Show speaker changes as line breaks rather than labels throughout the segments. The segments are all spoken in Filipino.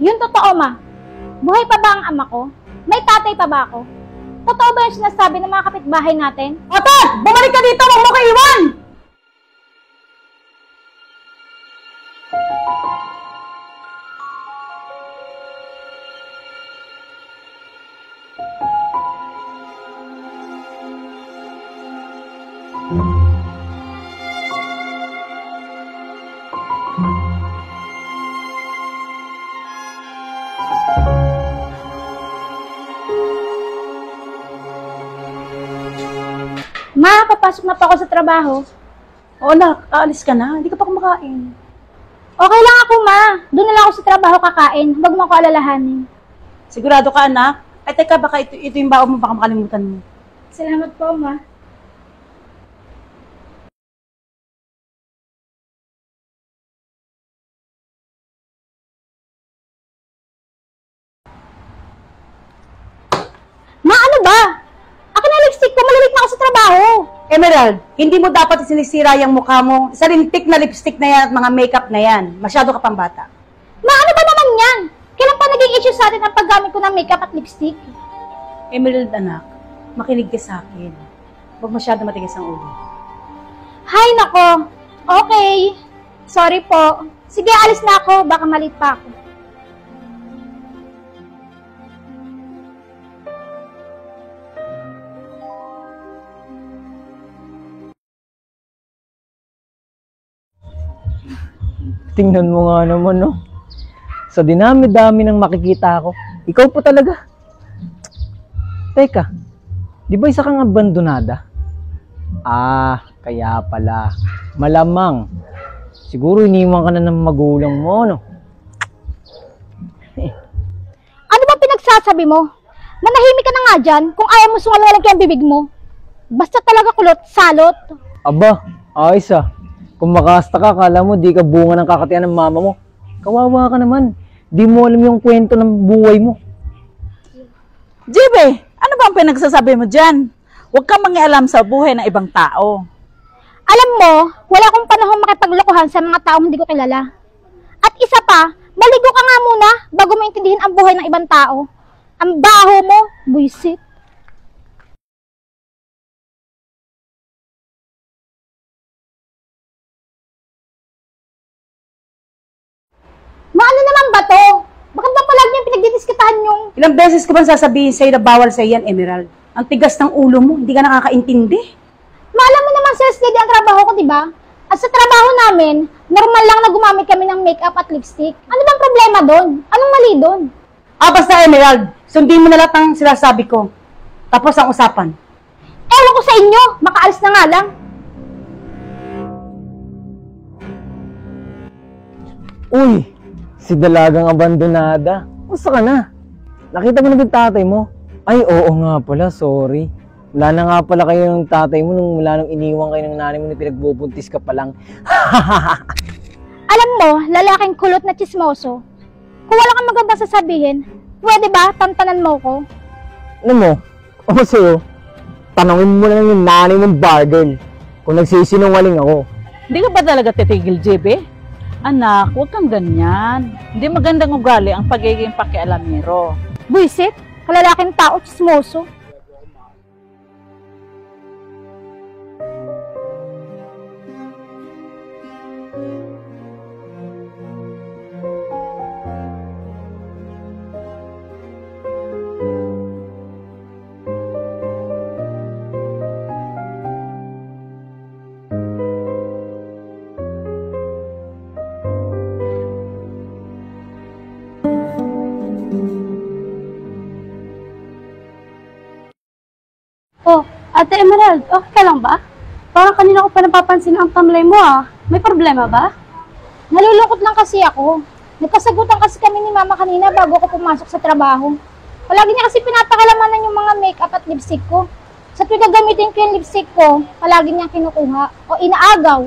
Yun totoo, ma. Buhay pa ba ang ama ko? May tatay pa ba ako? Totoo ba yung sinasabi ng mga kapitbahay natin?
Ate! Bumalik ka dito! Huwag mo ka iwan!
Ma, papasok na pa ako sa trabaho.
Oo anak, aalis ka na. Hindi ka pa kumakain.
Okay lang ako, ma. Doon na lang ako sa trabaho kakain. Huwag mo ako alalahanin.
Sigurado ka anak? Ay teka, baka ito yung baon mo, baka makalimutan mo.
Salamat po, ma. Ma, ano ba? Akin na lipstick ko, malilate na ako sa trabaho.
Emerald, hindi mo dapat sinisira yung mukha mo. Sa lintik na lipstick na yan at mga makeup na yan. Masyado ka pang bata.
Ma, ano ba naman yan? Kailan pa naging issue sa atin ang paggamit ko ng makeup at lipstick?
Emerald anak, makinig ka sa akin. Huwag masyado matigas ang ulo.
Hay nako. Okay. Sorry po. Sige, alis na ako. Baka malit pa ako.
Tingnan mo nga naman, no? Sa dinami-dami ng makikita ko, ikaw po talaga. Teka, di ba isa kang abandonada? Ah, kaya pala. Malamang. Siguro iniwan ka na ng magulang mo, no?
Ano ba pinagsasabi mo? Manahimik ka na nga dyan kung ayaw mo sumalwalag yung bibig mo. Basta talaga kulot, salot.
Aba, ayos ah. Kung makasta ka, kala mo di ka bunga ng kakatiyan ng mama mo. Kawawa ka naman. Di mo alam yung kwento ng buhay mo.
JB, ano ba ang pinagsasabi mo dyan? Huwag kang mangialam sa buhay ng ibang tao.
Alam mo, wala akong panahon makipaglokohan sa mga taong hindi ko kilala. At isa pa, maligo ka nga muna bago mo intindihin ang buhay ng ibang tao. Ang baho mo, buisit. Maano naman ba to? Bakit ba palagi niyang pinagdidiskitahan yung...
Ilang beses ko bang sasabihin sa'yo na bawal sa'yo yan, Emerald? Ang tigas ng ulo mo, hindi ka nakakaintindi.
Maalam mo naman sales lady ang trabaho ko, di ba? At sa trabaho namin, normal lang na gumamit kami ng makeup at lipstick. Ano bang problema doon? Anong mali doon?
Ah, basta Emerald, sundin mo na lahat ng sinasabi ko. Tapos ang usapan.
Ewan ko sa inyo, makaalis na nga lang.
Uy, si dalagang abandonada. Gusto ka na? Nakita mo na yung tatay mo? Ay, oo nga pala, sorry. Wala na nga pala kayo ng tatay mo nung mula nung iniwan kayo ng nanay mo na pinagbubuntis ka pa lang.
Alam mo, lalaking kulot na chismoso. Kung wala kang magandang sasabihin, pwede ba tantanan mo ko?
Ano mo? O sa'yo, tanongin mo na lang yung nanay mong bargain kung nagsisinungaling ako.
Hindi ka ba talaga titigil, JB? Anak, huwag kang ganyan. Hindi magandang ugali ang pagiging pakialamero.
Buisit, kalalaking tao, chismoso.
Oh, Ate Emerald, okay ka lang ba? Parang kanina ko pa napapansin ang tamlay mo ah. May problema ba?
Nalulungkot lang kasi ako. Nagkasagutan kasi kami ni Mama kanina bago ako pumasok sa trabaho. Palagi niya kasi pinapakilamanan yung mga makeup at lipstick ko. Sa tuwing gagamitin ko yung lipstick ko, palagi niyang kinukuha o inaagaw.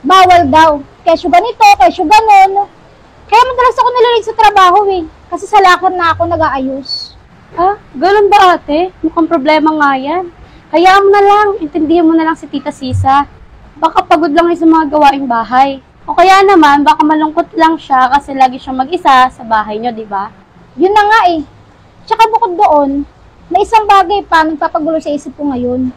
Bawal daw. Kesyo ganito, kesyo ganon. Kaya madalas ako nalilate sa trabaho eh. Kasi sa lakad na ako nag-aayos.
Ah, ganun ba ate? Mukhang problema nga yan. Hayaan mo na lang, intindihan mo na lang si Tita Sisa. Baka pagod lang sa mga gawaing bahay. O kaya naman, baka malungkot lang siya kasi lagi siyang mag-isa sa bahay niyo, di ba?
Yun na nga eh. Tsaka bukod doon, may isang bagay pa nagpapagulo sa isip ko ngayon.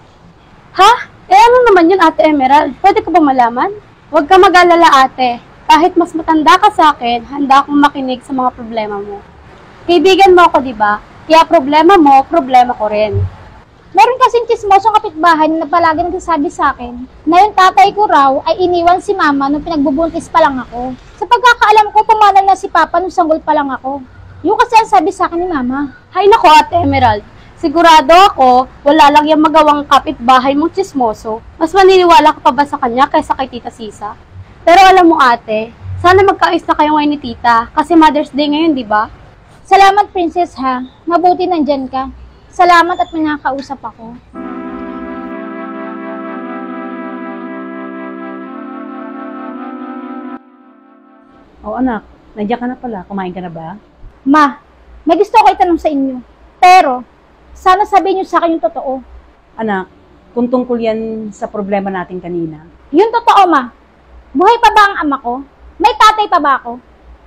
Ha? Eh ano naman yun, Ate Emerald? Pwede ko ba malaman? Huwag ka mag-alala, ate. Kahit mas matanda ka sa akin, handa akong makinig sa mga problema mo. Kaibigan mo ako, di ba? Kaya problema mo, problema ko rin.
Meron kasing chismosong kapitbahay na palagi nagsasabi sa akin na yung tatay ko raw ay iniwan si mama nung pinagbubuntis pa lang ako. Sa pagkakaalam ko, pumana na si papa nung sanggol pa lang ako. Yung kasi ang sabi sa akin ni mama.
Hay nako, Ate Emerald. Sigurado ako, wala lang yung magawang kapitbahay mong chismoso. Mas maniniwala ka pa ba sa kanya kaysa kay Tita Sisa? Pero alam mo, ate, sana magkaayos na kayo ngayon ni Tita kasi Mother's Day ngayon, di ba?
Salamat, Princess, ha. Mabuti nandyan ka. Salamat at may nakakausap ako.
Oh anak, nandiyan ka na pala. Kumain ka na ba?
Ma, may gusto ko itanong sa inyo. Pero, sana sabihin niyo sa akin yung totoo.
Anak, kung tungkol yan sa problema natin kanina.
Yung totoo, ma. Buhay pa ba ang ama ko? May tatay pa ba ako?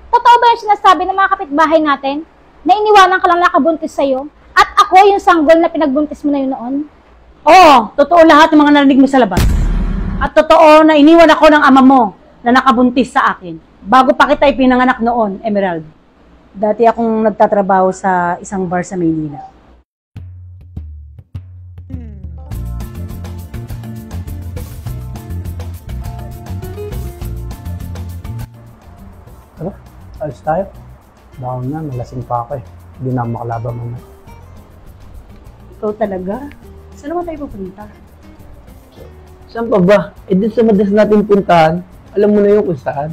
Totoo ba yung sinasabi ng mga kapitbahay natin na iniwanan ka lang nakabuntis sa'yo? At ako yung sanggol na pinagbuntis mo na yun noon?
Oo, totoo lahat ng mga narinig mo sa labas. At totoo na iniwan ako ng ama mo na nakabuntis sa akin. Bago pa kita ipinanganak noon, Emerald. Dati akong nagtatrabaho sa isang bar sa Maynila.
Ano? Alis tayo. Down na, nalasing pa ako eh. Hindi na ako makalaban mamaya.
Ikaw talaga? Saan naman tayo pupunta?
Saan pa ba? Eh, dun sa madalas natin puntahan, alam mo na yun kung saan.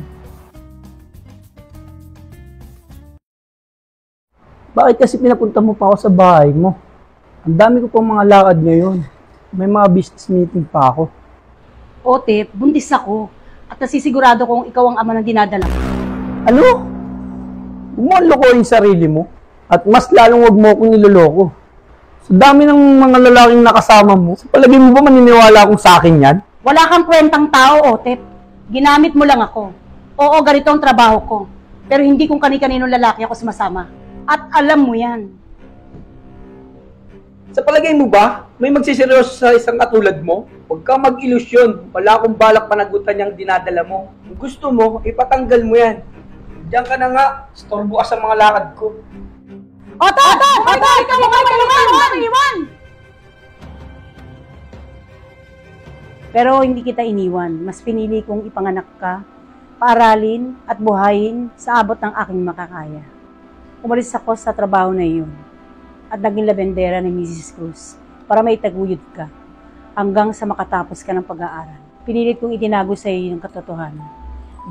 Bakit kasi pinapunta mo pa ako sa bahay mo? Ang dami ko pang mga lakad ngayon. May mga business meeting pa ako.
Ote, buntis ako. At nasisigurado kong ikaw ang ama ng dinadala ko.
Ano? Huwag mo ang lokohin sarili mo. At mas lalong huwag mo akong niloloko. Sa dami ng mga lalaking nakasama mo, sa palagay mo ba maniniwala akong sa akin yan?
Wala kang kwentang tao, Ote. Ginamit mo lang ako. Oo, ganito ang trabaho ko. Pero hindi kung kani-kaninong lalaki ako sumasama. At alam mo yan.
Sa palagay mo ba, may magsiseryoso sa isang katulad mo? Huwag kang mag-ilusyon. Wala akong balak panagutan yung dinadala mo. Kung gusto mo, ipatanggal mo yan. Diyan ka na nga, storbo ka sa mga lakad ko.
Ote! Ote! Ikaw mo iwan! Pero hindi kita iniwan. Mas pinili kong ipanganak ka, paaralin at buhayin sa abot ng aking makakaya. Umalis ako sa trabaho na iyon at naging labendera ni Mrs. Cruz para may taguyod ka hanggang sa makatapos ka ng pag-aaral. Pinilit kong itinago sa iyo yung katotohanan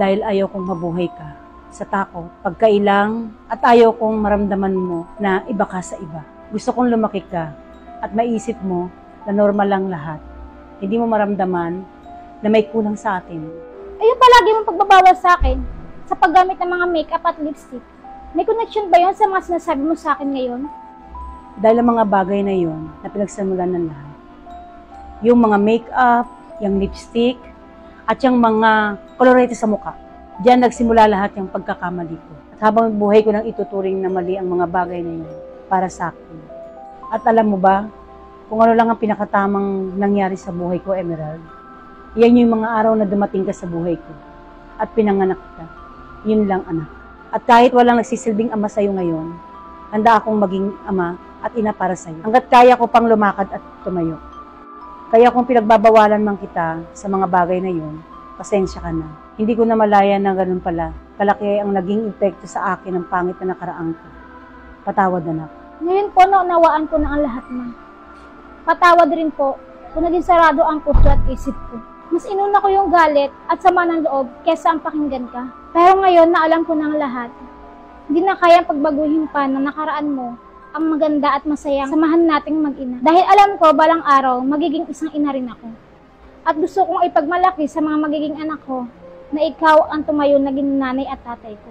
dahil ayaw kong mabuhay ka sa takot, pagkailang at ayaw kong maramdaman mo na iba ka sa iba. Gusto kong lumaki ka at maisip mo na normal lang lahat. Hindi mo maramdaman na may kulang sa atin.
Ayun palagi mong pagbabawal sa akin sa paggamit ng mga makeup at lipstick. May connection ba yun sa mga sinasabi mo sa akin ngayon?
Dahil ang mga bagay na yun na pinagsimulan ng lahat. Yung mga makeup, yung lipstick, at yung mga kolorete sa mukha. Diyan nagsimula lahat yung pagkakamali ko. At habang buhay ko nang ituturing na mali ang mga bagay na yun para sa akin. At alam mo ba, kung ano lang ang pinakatamang nangyari sa buhay ko, Emerald, yan yung mga araw na dumating ka sa buhay ko at pinanganak ka. Yun lang, anak. At kahit walang nagsisilbing ama sa'yo ngayon, handa akong maging ama at ina para sa'yo. Hanggat kaya ko pang lumakad at tumayo. Kaya kung pinagbabawalan man kita sa mga bagay na yun, pasensya ka na. Hindi ko na malaya na ganun pala. Kalaki ang naging epekto sa akin ng pangit na nakaraang ko. Patawad, anak.
Ngayon po, naunawaan ko na ang lahat, ma. Patawad rin po kung naging sarado ang puso at isip ko. Mas inuna ko yung galit at sama ng loob kesa ang pakinggan ka. Pero ngayon na alam ko ng lahat, hindi na kayang pagbaguhin pa na nakaraan mo ang maganda at masayang samahan nating mag-ina. Dahil alam ko balang araw, magiging isang ina rin ako. At gusto kong ipagmalaki sa mga magiging anak ko na ikaw ang tumayo naging nanay at tatay ko.